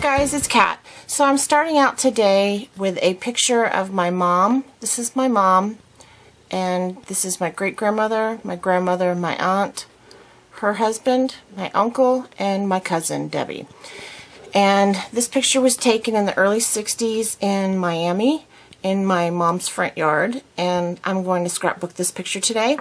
guys, it's Kat. So I'm starting out today with a picture of my mom. This is my mom, and this is my great-grandmother, my grandmother, my aunt, her husband, my uncle, and my cousin, Debbie. And this picture was taken in the early 60s in Miami, in my mom's front yard, and I'm going to scrapbook this picture today.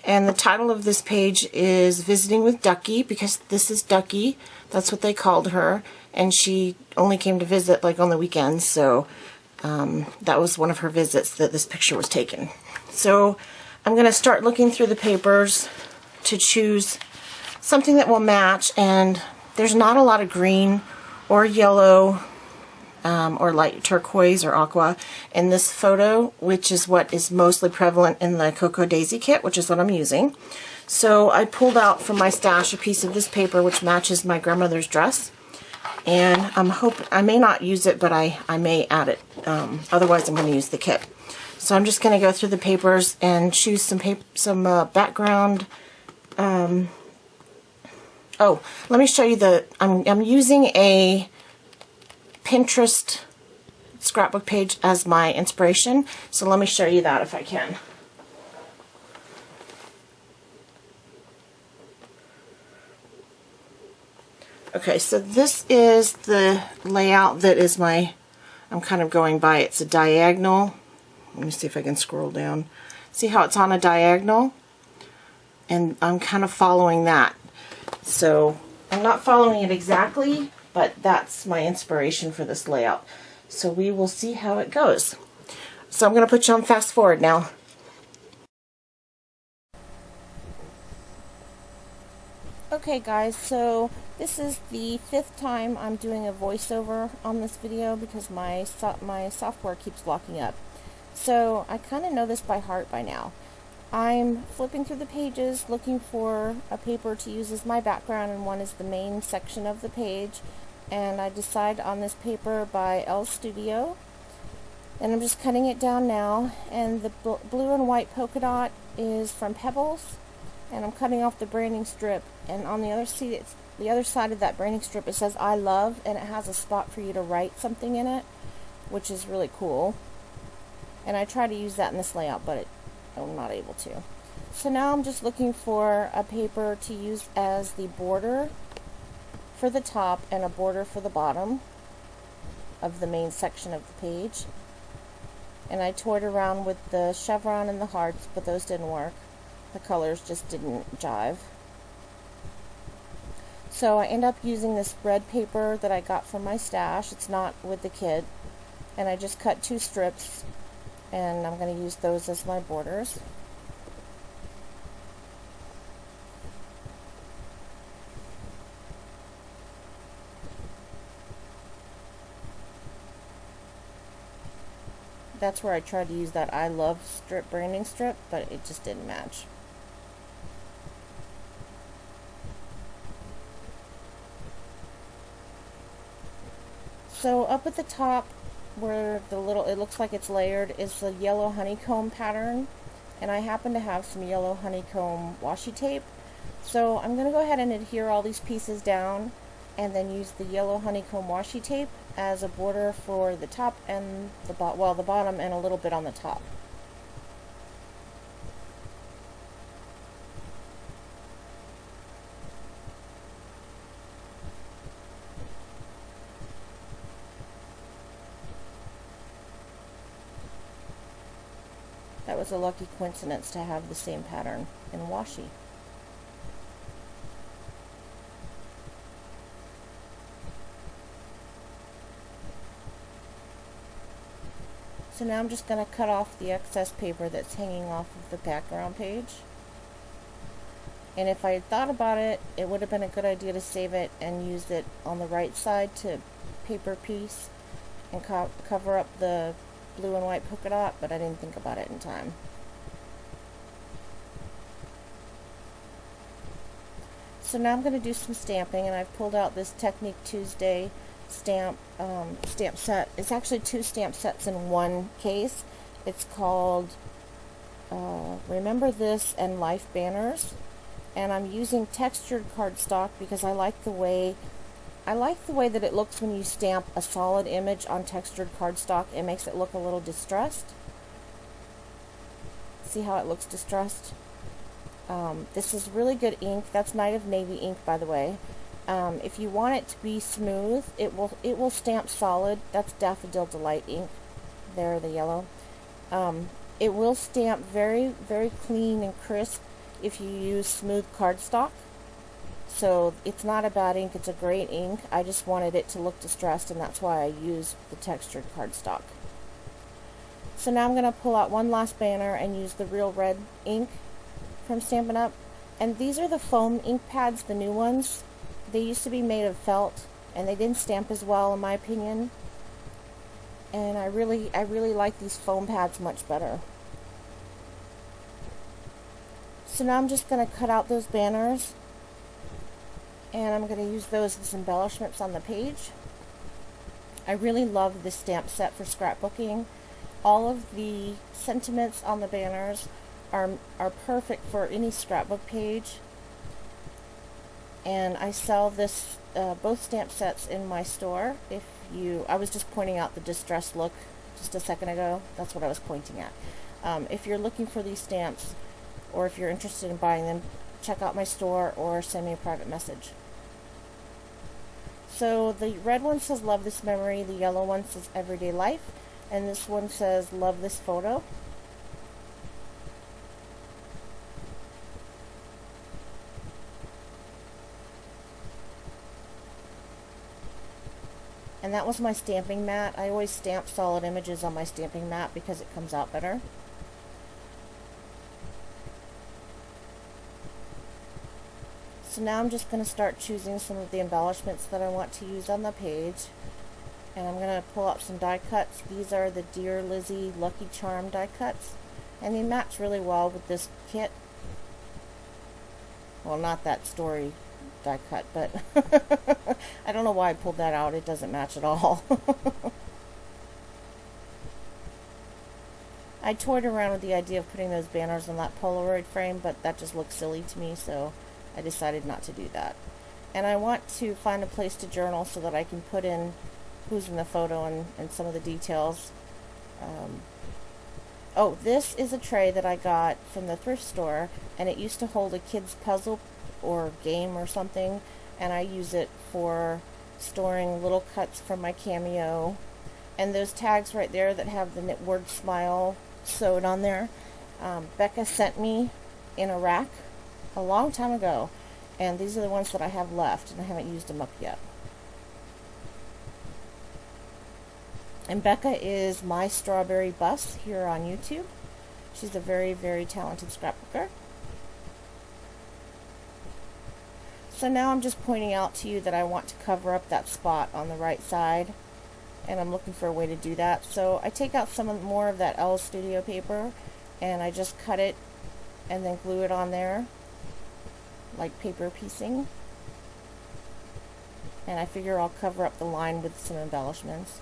And the title of this page is Visiting with Ducky, because this is Ducky. That's what they called her, and she only came to visit like on the weekends, so that was one of her visits that this picture was taken. So I'm going to start looking through the papers to choose something that will match, and there's not a lot of green or yellow or light turquoise or aqua in this photo, which is what is mostly prevalent in the Cocoa Daisy kit, which is what I'm using. So I pulled out from my stash a piece of this paper which matches my grandmother's dress, and I may not use it, but I may add it. Otherwise I'm going to use the kit. So I'm just going to go through the papers and choose some background. Oh, let me show you I'm using a Pinterest scrapbook page as my inspiration, so let me show you that if I can. Okay, so this is the layout that is I'm kind of going by. It's a diagonal. Let me see if I can scroll down. See how it's on a diagonal? And I'm kind of following that. So I'm not following it exactly, but that's my inspiration for this layout. So we will see how it goes. So I'm going to put you on fast forward now. Okay guys, so this is the 5th time I'm doing a voiceover on this video because my software keeps locking up. So I kind of know this by heart by now. I'm flipping through the pages looking for a paper to use as my background, and one is the main section of the page, and I decide on this paper by L Studio, and I'm just cutting it down now, and the blue and white polka dot is from Pebbles, and I'm cutting off the branding strip, and on the other side of that branding strip it says I love, and it has a spot for you to write something in it, which is really cool. And I try to use that in this layout, but I'm not able to. So now I'm just looking for a paper to use as the border for the top and a border for the bottom of the main section of the page. And I toyed around with the chevron and the hearts, but those didn't work. The colors just didn't jive. So I end up using this red paper that I got from my stash. It's not with the kit. And I just cut 2 strips, and I'm going to use those as my borders. That's where I tried to use that I love branding strip, but it just didn't match. So up at the top, where it looks like it's layered, is the yellow honeycomb pattern, and I happen to have some yellow honeycomb washi tape, so I'm going to go ahead and adhere all these pieces down and then use the yellow honeycomb washi tape as a border for the top and the bottom, and a little bit on the top. That was a lucky coincidence to have the same pattern in washi. So now I'm just going to cut off the excess paper that's hanging off of the background page. And if I had thought about it, it would have been a good idea to save it and use it on the right side to paper piece and cover up the blue and white polka dot, but I didn't think about it in time. So now I'm going to do some stamping, and I've pulled out this Technique Tuesday stamp set. It's actually 2 stamp sets in one case. It's called Remember This and Life Banners, and I'm using textured cardstock because I like the way I like the way that it looks when you stamp a solid image on textured cardstock. It makes it look a little distressed. See how it looks distressed? This is really good ink. That's Night of Navy ink, by the way. If you want it to be smooth, it will stamp solid. That's Daffodil Delight ink. There, the yellow. It will stamp very, very clean and crisp if you use smooth cardstock. So it's not a bad ink, it's a great ink. I just wanted it to look distressed, and that's why I used the textured cardstock. So now I'm going to pull out one last banner and use the Real Red ink from Stampin' Up. And these are the foam ink pads, the new ones. They used to be made of felt, and they didn't stamp as well in my opinion. And I really like these foam pads much better. So now I'm just going to cut out those banners, and I'm going to use those as embellishments on the page. I really love this stamp set for scrapbooking. All of the sentiments on the banners are perfect for any scrapbook page. And I sell this both stamp sets in my store. I was just pointing out the distressed look just a second ago. That's what I was pointing at. If you're looking for these stamps, or if you're interested in buying them, check out my store or send me a private message. So the red one says Love This Memory, the yellow one says Everyday Life, and this one says Love This Photo. And that was my stamping mat. I always stamp solid images on my stamping mat because it comes out better. So now I'm just going to start choosing some of the embellishments that I want to use on the page. And I'm going to pull out some die cuts. These are the Dear Lizzie Lucky Charm die cuts. And they match really well with this kit. Well, not that story die cut, but I don't know why I pulled that out. It doesn't match at all. I toyed around with the idea of putting those banners on that Polaroid frame, but that just looked silly to me, so I decided not to do that. And I want to find a place to journal so that I can put in who's in the photo and some of the details. Oh, this is a tray that I got from the thrift store, and it used to hold a kid's puzzle or game or something, and I use it for storing little cuts from my Cameo. And those tags right there that have the word smile sewed on there, Becca sent me in a rack a long time ago, and these are the ones that I have left, and I haven't used them up yet. And Becca is My Strawberry Bus here on YouTube. She's a very, very talented scrapbooker. So now I'm just pointing out to you that I want to cover up that spot on the right side, and I'm looking for a way to do that. So I take out more of that Elle Studio paper, and I just cut it and then glue it on there like paper piecing. And I figure I'll cover up the line with some embellishments.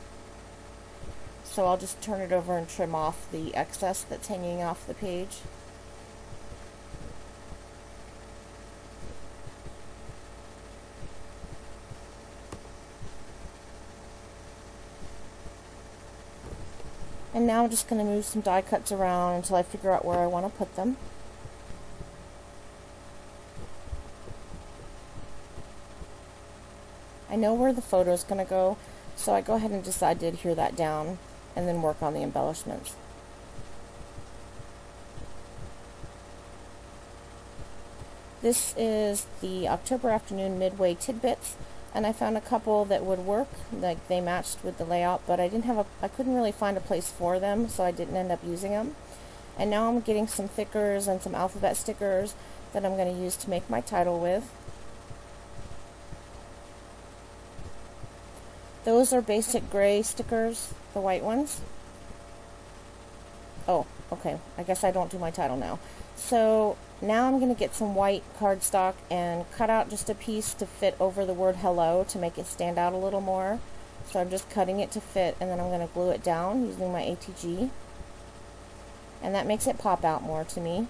So I'll just turn it over and trim off the excess that's hanging off the page. And now I'm just going to move some die cuts around until I figure out where I want to put them. I know where the photo is going to go, so I go ahead and decide to adhere that down and then work on the embellishments. This is the October Afternoon Midway Tidbits, and I found a couple that would work, like they matched with the layout, but I couldn't really find a place for them, so I didn't end up using them. And now I'm getting some thickers and some alphabet stickers that I'm going to use to make my title with. Those are basic gray stickers, the white ones. Oh, okay, I guess I don't do my title now. So now I'm going to get some white cardstock and cut out just a piece to fit over the word hello to make it stand out a little more. So I'm just cutting it to fit, and then I'm going to glue it down using my ATG. And that makes it pop out more to me.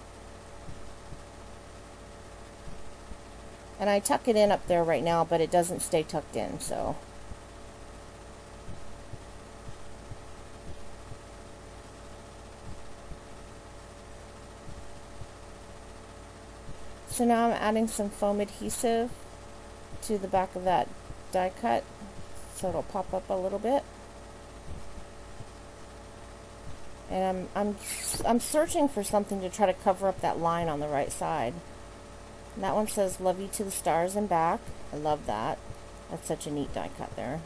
And I tuck it in up there right now, but it doesn't stay tucked in, so. So now I'm adding some foam adhesive to the back of that die cut, so it'll pop up a little bit. And I'm searching for something to try to cover up that line on the right side. And that one says "Love you to the stars and back." I love that. That's such a neat die cut there.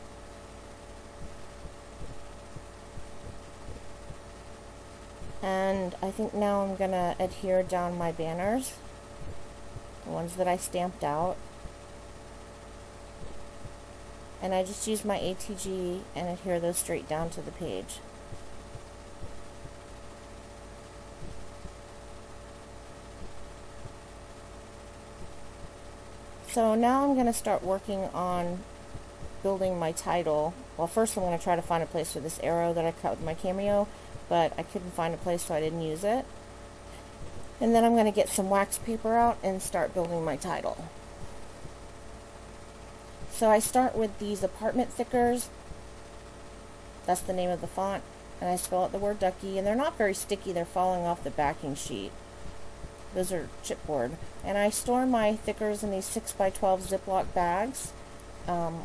And I think now I'm gonna adhere down my banners, the ones that I stamped out. And I just use my ATG and adhere those straight down to the page. So now I'm going to start working on building my title. Well, first I'm going to try to find a place for this arrow that I cut with my Cameo, but I couldn't find a place, so I didn't use it. And then I'm going to get some wax paper out and start building my title. So I start with these apartment thickers. That's the name of the font. And I spell out the word Ducky, and they're not very sticky. They're falling off the backing sheet. Those are chipboard. And I store my thickers in these 6x12 Ziploc bags,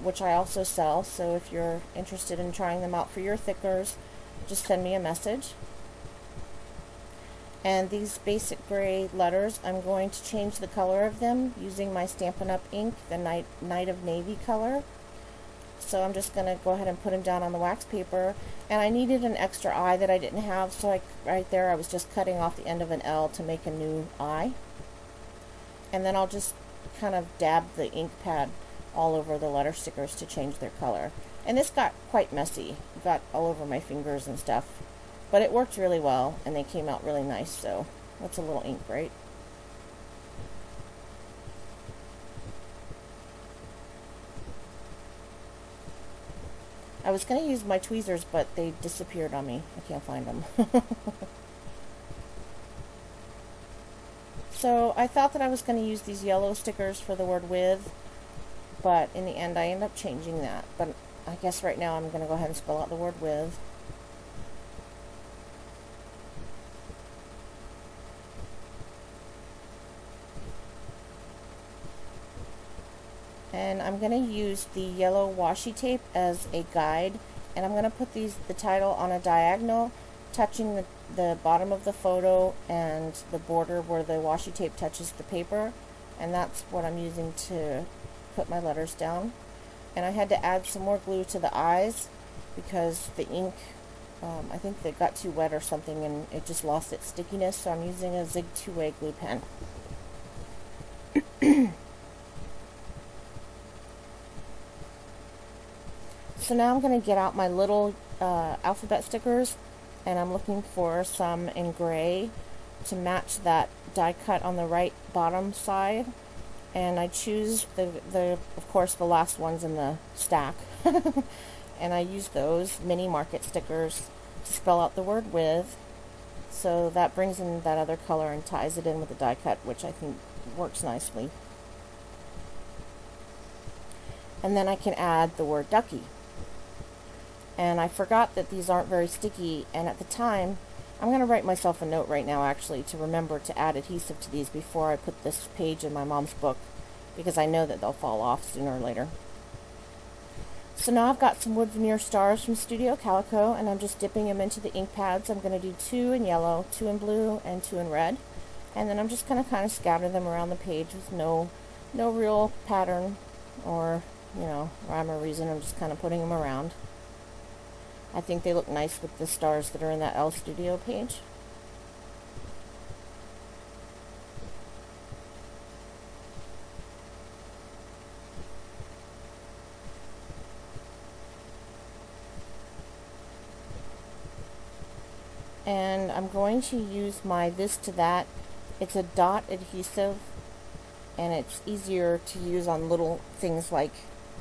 which I also sell. So if you're interested in trying them out for your thickers, just send me a message. And these basic gray letters, I'm going to change the color of them using my Stampin' Up! Ink, the Night of Navy color. So I'm just going to go ahead and put them down on the wax paper. And I needed an extra eye that I didn't have, so right there I was just cutting off the end of an L to make a new eye. And then I'll just kind of dab the ink pad all over the letter stickers to change their color. And this got quite messy. It got all over my fingers and stuff. But it worked really well, and they came out really nice, so that's a little ink, right? I was going to use my tweezers, but they disappeared on me. I can't find them. So I thought that I was going to use these yellow stickers for the word "with," but in the end I ended up changing that. But I guess right now I'm going to go ahead and spell out the word "with." And I'm going to use the yellow washi tape as a guide, and I'm going to put the title on a diagonal, touching the bottom of the photo and the border where the washi tape touches the paper, and that's what I'm using to put my letters down. And I had to add some more glue to the eyes because the ink, I think they got too wet or something and it just lost its stickiness, so I'm using a Zig 2-way glue pen. So now I'm going to get out my little alphabet stickers, and I'm looking for some in gray to match that die cut on the right bottom side. And I choose of course, the last ones in the stack. And I use those mini market stickers to spell out the word "with." So that brings in that other color and ties it in with the die cut, which I think works nicely. And then I can add the word "Ducky." And I forgot that these aren't very sticky, and at the time, I'm going to write myself a note right now actually to remember to add adhesive to these before I put this page in my mom's book, because I know that they'll fall off sooner or later. So now I've got some wood veneer stars from Studio Calico, and I'm just dipping them into the ink pads. I'm going to do 2 in yellow, 2 in blue, and 2 in red. And then I'm just going to kind of scatter them around the page with no real pattern or, rhyme or reason. I'm just kind of putting them around. I think they look nice with the stars that are in that L Studio page. And I'm going to use my This to That. It's a dot adhesive, and it's easier to use on little things like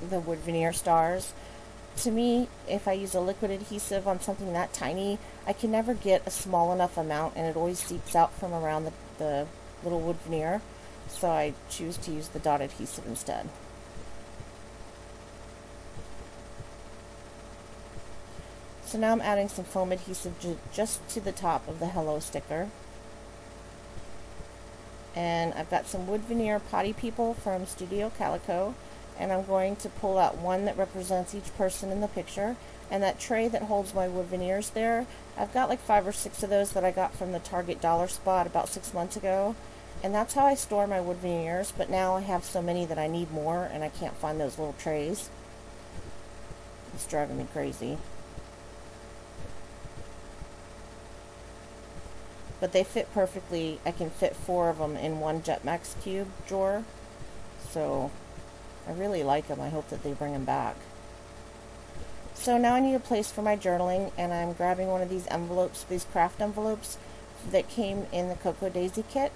the wood veneer stars. To me, if I use a liquid adhesive on something that tiny, I can never get a small enough amount, and it always seeps out from around the little wood veneer. so I choose to use the dot adhesive instead. So now I'm adding some foam adhesive just to the top of the hello sticker. And I've got some wood veneer potty people from Studio Calico, and I'm going to pull out one that represents each person in the picture. And that tray that holds my wood veneers there, I've got like 5 or 6 of those that I got from the Target dollar spot about 6 months ago. And that's how I store my wood veneers, but now I have so many that I need more and I can't find those little trays. It's driving me crazy. But they fit perfectly. I can fit 4 of them in one Jetmax cube drawer. So I really like them. I hope that they bring them back. So now I need a place for my journaling, and I'm grabbing one of these envelopes, these craft envelopes that came in the Cocoa Daisy kit.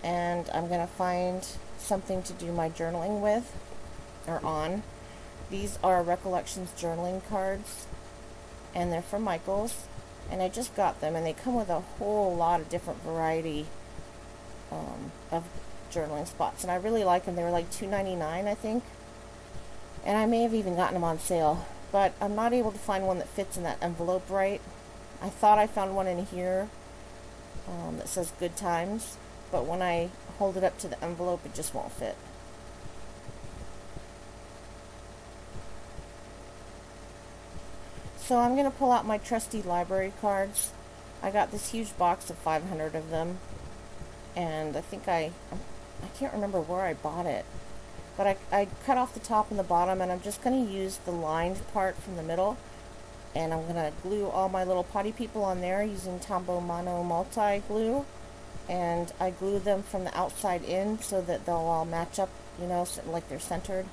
And I'm going to find something to do my journaling with, or on. These are Recollections journaling cards, and they're from Michaels. And I just got them, and they come with a whole lot of different variety of journaling spots, and I really like them. They were like $2.99, I think, and I may have even gotten them on sale, but I'm not able to find one that fits in that envelope right. I thought I found one in here that says Good Times, but when I hold it up to the envelope, it just won't fit. So I'm going to pull out my trusty library cards. I got this huge box of 500 of them, and I think I can't remember where I bought it, but I cut off the top and the bottom, and I'm just going to use the lined part from the middle, and I'm going to glue all my little potty people on there using Tombow Mono Multi Glue, and I glue them from the outside in so that they'll all match up, you know, so, like they're centered.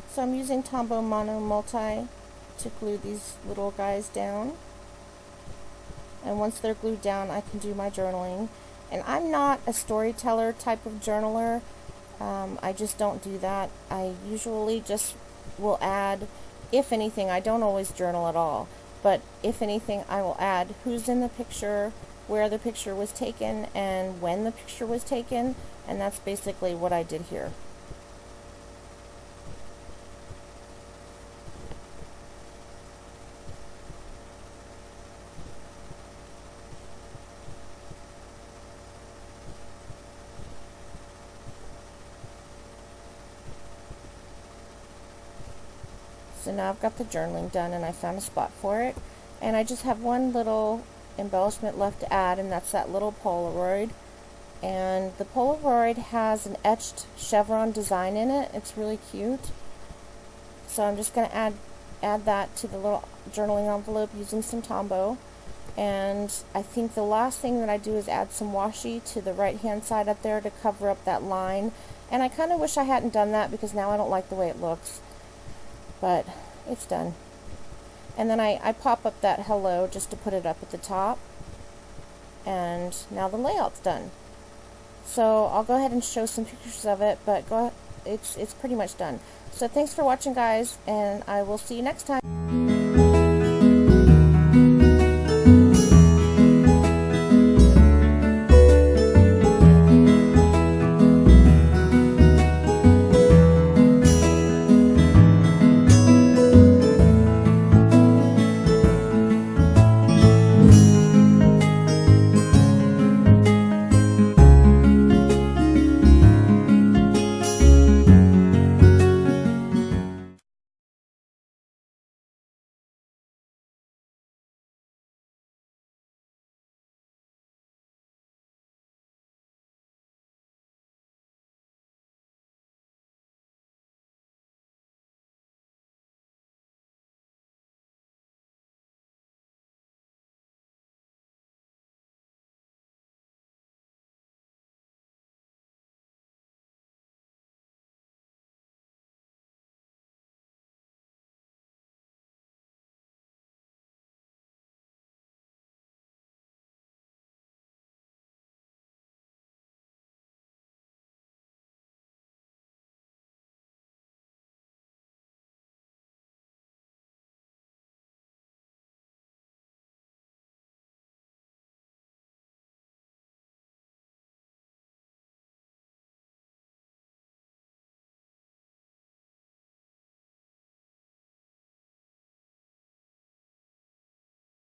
So I'm using Tombow Mono Multi to glue these little guys down. And once they're glued down, I can do my journaling. And I'm not a storyteller type of journaler. I just don't do that. I usually just will add, if anything, I don't always journal at all, but if anything, I will add who's in the picture, where the picture was taken, and when the picture was taken, and that's basically what I did here. So now I've got the journaling done, and I found a spot for it, and I just have one little embellishment left to add, and that's that little Polaroid. And the Polaroid has an etched chevron design in it. It's really cute. So I'm just going to add that to the little journaling envelope using some Tombow. And I think the last thing that I do is add some washi to the right hand side up there to cover up that line. And I kind of wish I hadn't done that, because now I don't like the way it looks. But it's done. And then I pop up that hello just to put it up at the top. And now the layout's done. So I'll go ahead and show some pictures of it, but it's pretty much done. So thanks for watching, guys, and I will see you next time.